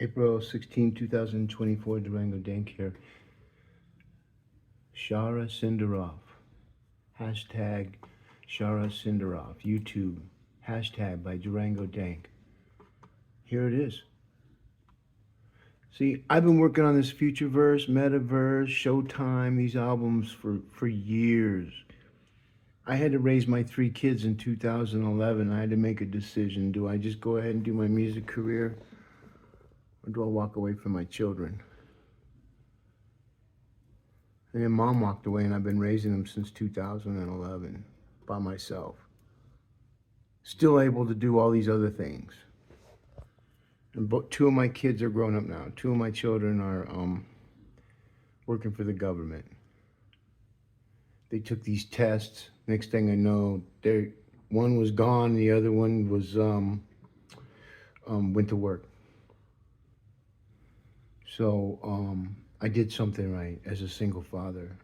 April 16, 2024, Durango, Dank here. Shara Senderoff. Hashtag Shara Senderoff. YouTube. Hashtag by Durango Dank. Here it is. See, I've been working on this Futureverse, Metaverse, Showtime, these albums for years. I had to raise my three kids in 2011. I had to make a decision. Do I just go ahead and do my music career? Or do I walk away from my children? And then mom walked away, and I've been raising them since 2011 by myself. Still able to do all these other things. And two of my kids are grown up now. Two of my children are working for the government. They took these tests. Next thing I know, one was gone, the other one was went to work. So I did something right as a single father.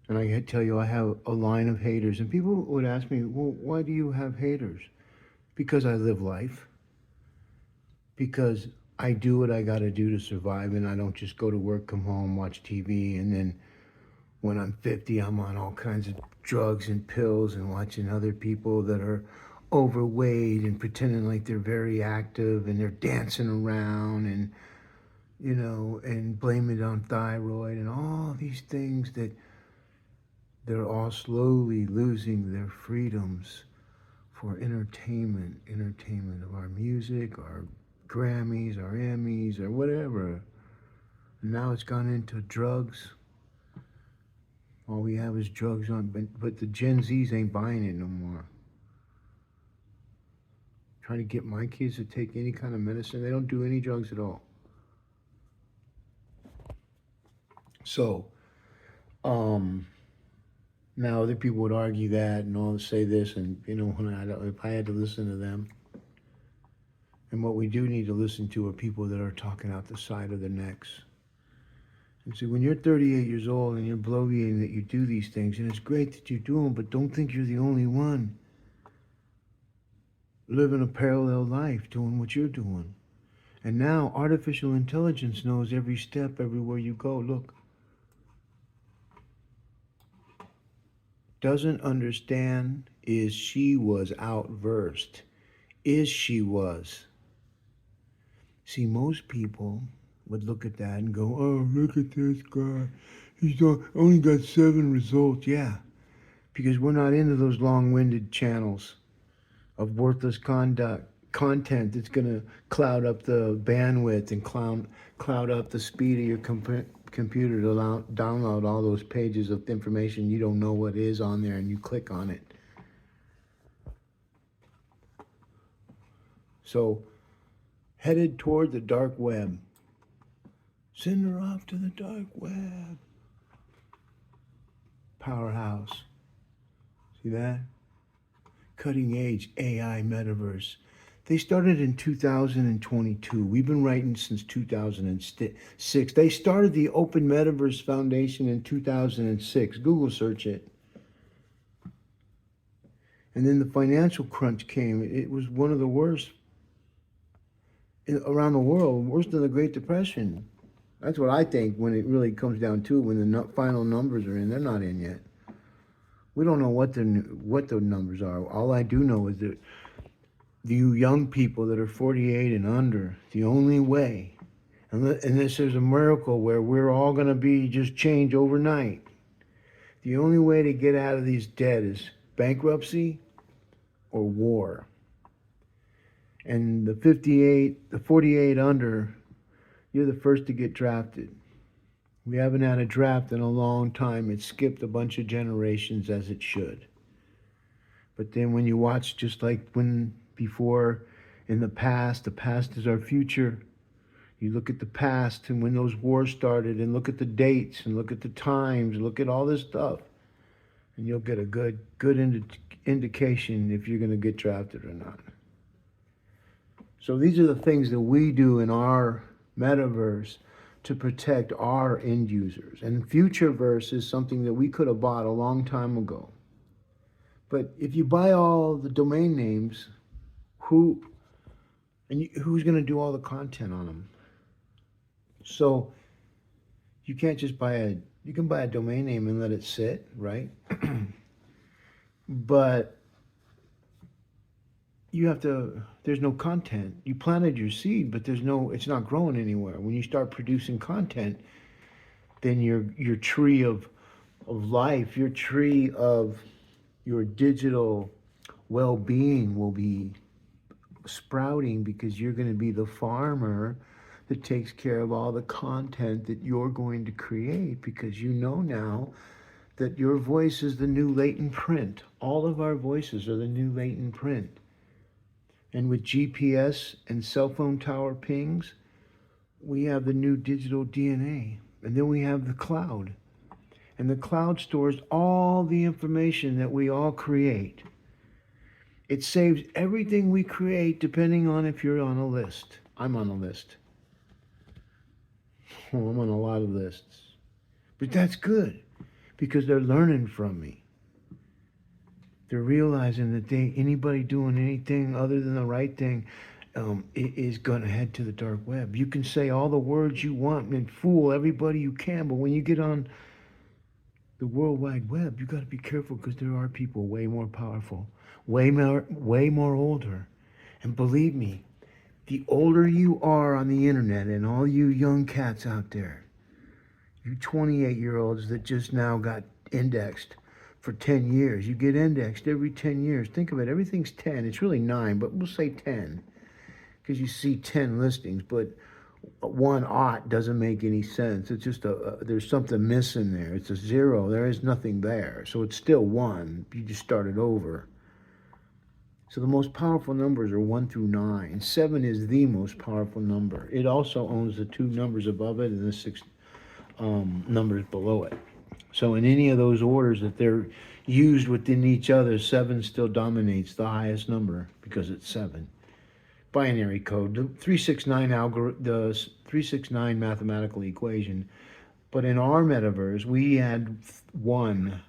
And I tell you, I have a line of haters. And people would ask me, well, why do you have haters? Because I live life. Because I do what I got to do to survive, and I don't just go to work, come home, watch TV, and then when I'm 50, I'm on all kinds of drugs and pills and watching other people that are overweight and pretending like they're very active and they're dancing around and, you know, and blame it on thyroid and all these things that they're all slowly losing their freedoms for entertainment of our music, our Grammys, our Emmys, or whatever. And now it's gone into drugs. All we have is drugs on, but the Gen Zs ain't buying it no more. Trying to get my kids to take any kind of medicine. They don't do any drugs at all. So, now other people would argue that and all say this, and you know, if I had to listen to them. And what we do need to listen to are people that are talking out the side of their necks. And see, when you're 38 years old and you're bloviating that you do these things, and it's great that you do them, but don't think you're the only one living a parallel life doing what you're doing. And now artificial intelligence knows every step, everywhere you go. Look. Doesn't understand is she was outversed. Is she was. See, most people would look at that and go, oh, look at this guy. He's only got 7 results. Yeah, because we're not into those long-winded channels of worthless content that's going to cloud up the bandwidth and cloud up the speed of your computer to download all those pages of information you don't know what is on there, and you click on it. So, headed toward the dark web. Send her off to the dark web. Powerhouse. See that? Cutting edge AI metaverse. They started in 2022. We've been writing since 2006. They started the Open Metaverse Foundation in 2006. Google search it. And then the financial crunch came. It was one of the worst around the world, worse than the Great Depression. That's what I think when it really comes down to it, when the final numbers are in. They're not in yet. We don't know what the numbers are. All I do know is that you young people that are 48 and under, the only way, unless there's a miracle where we're all going to be just changed overnight, the only way to get out of these debt is bankruptcy or war. And the 48 under, you're the first to get drafted. We haven't had a draft in a long time. It skipped a bunch of generations, as it should. But then when you watch, just like before in the past is our future. You look at the past and when those wars started, and look at the dates and look at the times, and look at all this stuff, and you'll get a good indication if you're going to get drafted or not. So these are the things that we do in our metaverse to protect our end users. And Futureverse is something that we could have bought a long time ago. But if you buy all the domain names, who And who's going to do all the content on them? So you can't just you can buy a domain name and let it sit, right? But you have to, there's no content. You planted your seed, but it's not growing anywhere. When you start producing content, then your tree of life, your tree of your digital well-being will be sprouting, because you're going to be the farmer that takes care of all the content that you're going to create, because you know now that your voice is the new latent print. All of our voices are the new latent print. And with GPS and cell phone tower pings, we have the new digital DNA. And then we have the cloud. And the cloud stores all the information that we all create. It saves everything we create, depending on if you're on a list. I'm on a list. Oh, I'm on a lot of lists. But that's good, because they're learning from me. They're realizing that anybody doing anything other than the right thing is going to head to the dark web. You can say all the words you want and fool everybody you can, but when you get on the World Wide Web, you got to be careful, because there are people way more powerful, way more older. And believe me, the older you are on the internet, and all you young cats out there, you 28-year-olds that just now got indexed for 10 years, you get indexed every 10 years. Think of it, everything's 10. It's really 9, but we'll say 10, because you see 10 listings, but one ought doesn't make any sense. It's just there's something missing there. It's a 0. There is nothing there. So it's still 1. You just started over. So the most powerful numbers are 1 through 9. 7 is the most powerful number. It also owns the 2 numbers above it and the 6 numbers below it. So in any of those orders that they're used within each other, 7 still dominates the highest number, because it's 7. Binary code, the 369 the 369 mathematical equation. But in our metaverse, we had 1.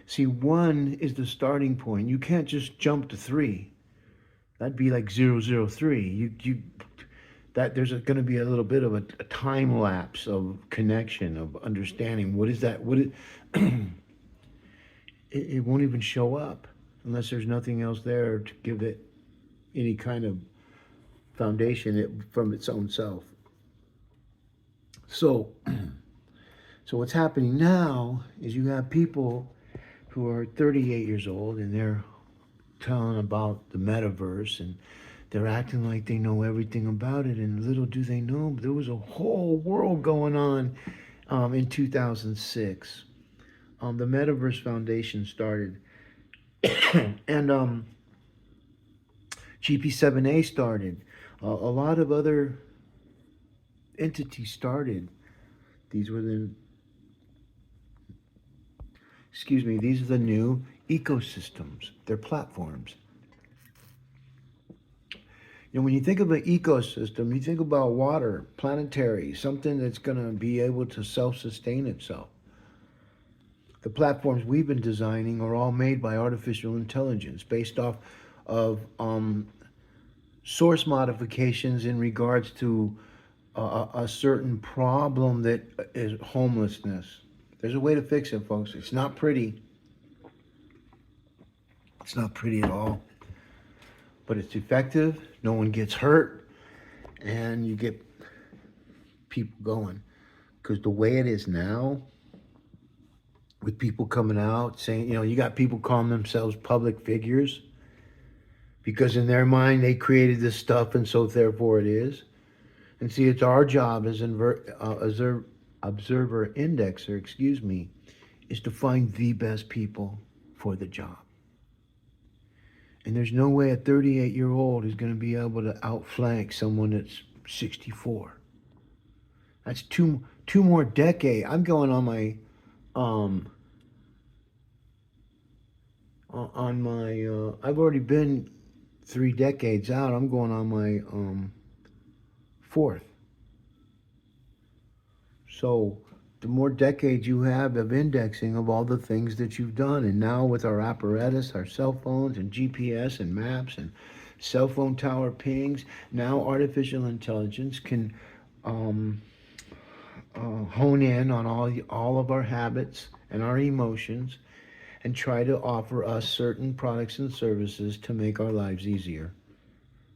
See, 1 is the starting point. You can't just jump to 3. That'd be like 003. That there's going to be a little bit of a time lapse of connection, of understanding what is that. It won't even show up unless there's nothing else there to give it any kind of foundation from its own self. So what's happening now is you have people who are 38 years old, and they're telling about the metaverse, and they're acting like they know everything about it, and little do they know, there was a whole world going on in 2006. The Metaverse Foundation started, and GP7A started. A lot of other entities started. These are the new ecosystems. They're platforms. You know, when you think of an ecosystem, you think about water, planetary, something that's going to be able to self-sustain itself. The platforms we've been designing are all made by artificial intelligence, based off of source modifications in regards to a certain problem that is homelessness. There's a way to fix it, folks. It's not pretty. It's not pretty at all. But it's effective. No one gets hurt. And you get people going. Because the way it is now, with people coming out saying, you got people calling themselves public figures, because in their mind they created this stuff, and so therefore it is. And see, it's our job as observer indexer, is to find the best people for the job. And there's no way a 38-year-old is going to be able to outflank someone that's 64. That's two more decades. I'm going on my I've already been 3 decades out. I'm going on my 4th. So the more decades you have of indexing of all the things that you've done, and now with our apparatus, our cell phones and GPS and maps and cell phone tower pings. Now artificial intelligence can um, hone in on all of our habits and our emotions and try to offer us certain products and services to make our lives easier.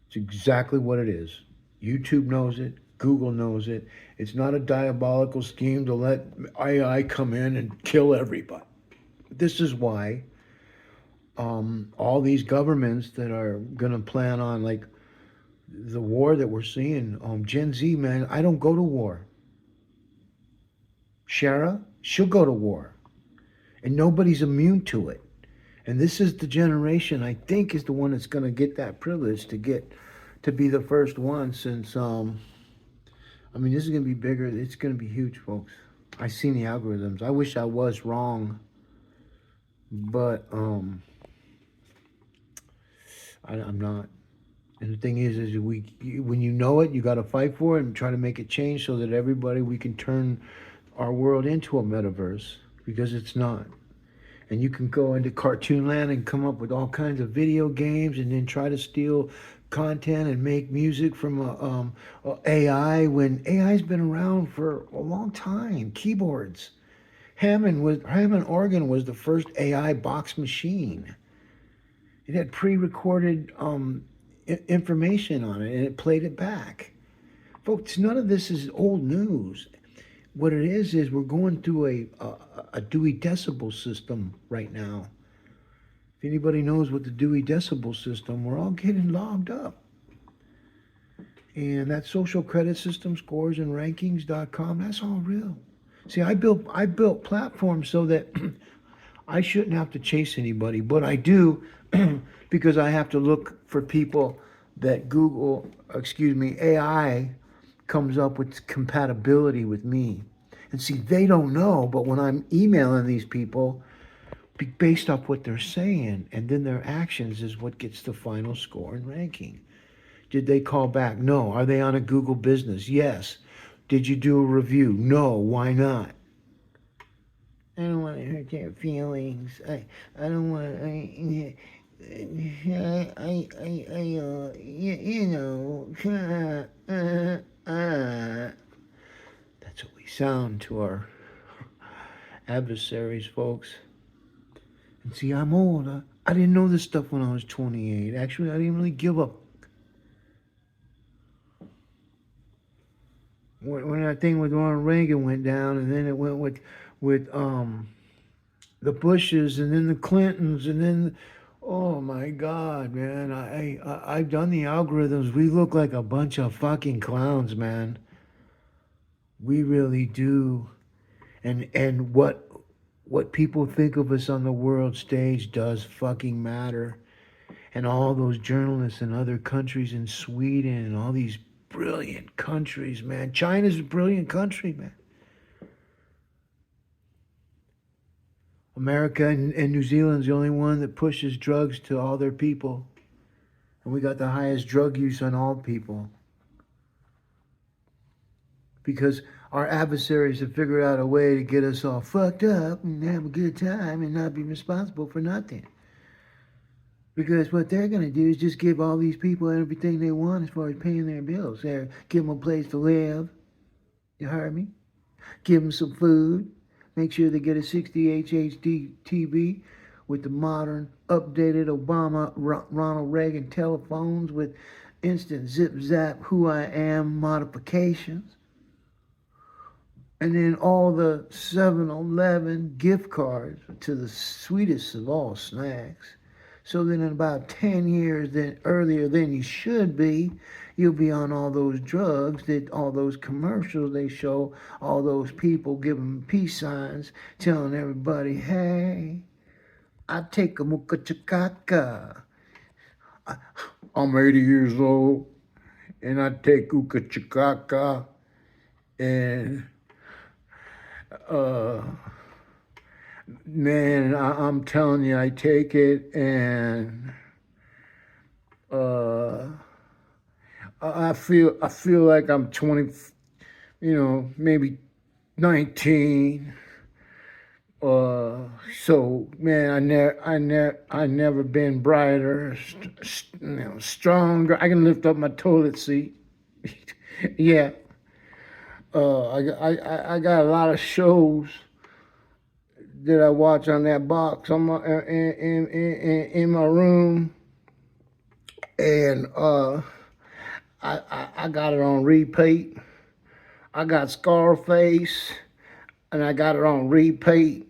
It's exactly what it is. YouTube knows it. Google knows it. It's not a diabolical scheme to let AI come in and kill everybody. This is why all these governments that are going to plan on, like the war that we're seeing, Gen Z, man, I don't go to war. Shara, she'll go to war. And nobody's immune to it. And this is the generation I think is the one that's going to get that privilege to be the first one since I mean this is going to be bigger. It's going to be huge, folks. I've seen the algorithms. I wish I was wrong, but I'm not. And the thing is when you know it, you got to fight for it and try to make it change so that everybody we can turn our world into a metaverse because it's not. And you can go into cartoon land and come up with all kinds of video games and then try to steal content and make music from AI when AI's been around for a long time. Keyboards. Hammond organ was the first AI box machine. It had pre-recorded information on it and it played it back. Folks, none of this is old news. What it is we're going through a Dewey Decibel system right now. If anybody knows what the Dewey Decibel system, we're all getting logged up. And that social credit system, scores and rankings.com, that's all real. See, I built platforms so that I shouldn't have to chase anybody, but I do because I have to look for people that AI comes up with compatibility with me. And see, they don't know, but when I'm emailing these people, based off what they're saying, and then their actions is what gets the final score and ranking. Did they call back? No. Are they on a Google business? Yes. Did you do a review? No. Why not? I don't want to hurt their feelings. I don't want. You know. That's what we sound to our adversaries, folks. And see, I'm old. I didn't know this stuff when I was 28. Actually, I didn't really give up. When that thing with Ronald Reagan went down, and then it went with the Bushes, and then the Clintons, and then oh my God, man! I've done the algorithms. We look like a bunch of fucking clowns, man. We really do. And what people think of us on the world stage does fucking matter. And all those journalists in other countries, in Sweden and all these brilliant countries, man. China's a brilliant country, man. America and New Zealand's the only one that pushes drugs to all their people. And we got the highest drug use on all people. Because our adversaries have figured out a way to get us all fucked up and have a good time and not be responsible for nothing. Because what they're going to do is just give all these people everything they want as far as paying their bills. Give them a place to live. You heard me? Give them some food. Make sure they get a 60 HD TV with the modern, updated Obama, Ronald Reagan telephones with instant zip-zap who I am modifications. And then all the 7-Eleven gift cards to the sweetest of all snacks. So then in about 10 years earlier than you should be, you'll be on all those drugs, all those commercials they show, all those people giving peace signs, telling everybody, hey, I take a muka chakaka. I'm 80 years old, and I take uka chakaka, and man, I'm telling you, I take it, and I feel like I'm 20, maybe 19, So man, I never been brighter, stronger. I can lift up my toilet seat. Yeah. I got a lot of shows that I watch on that box on my in my room, and I got it on repeat. I got Scarface, and I got it on repeat.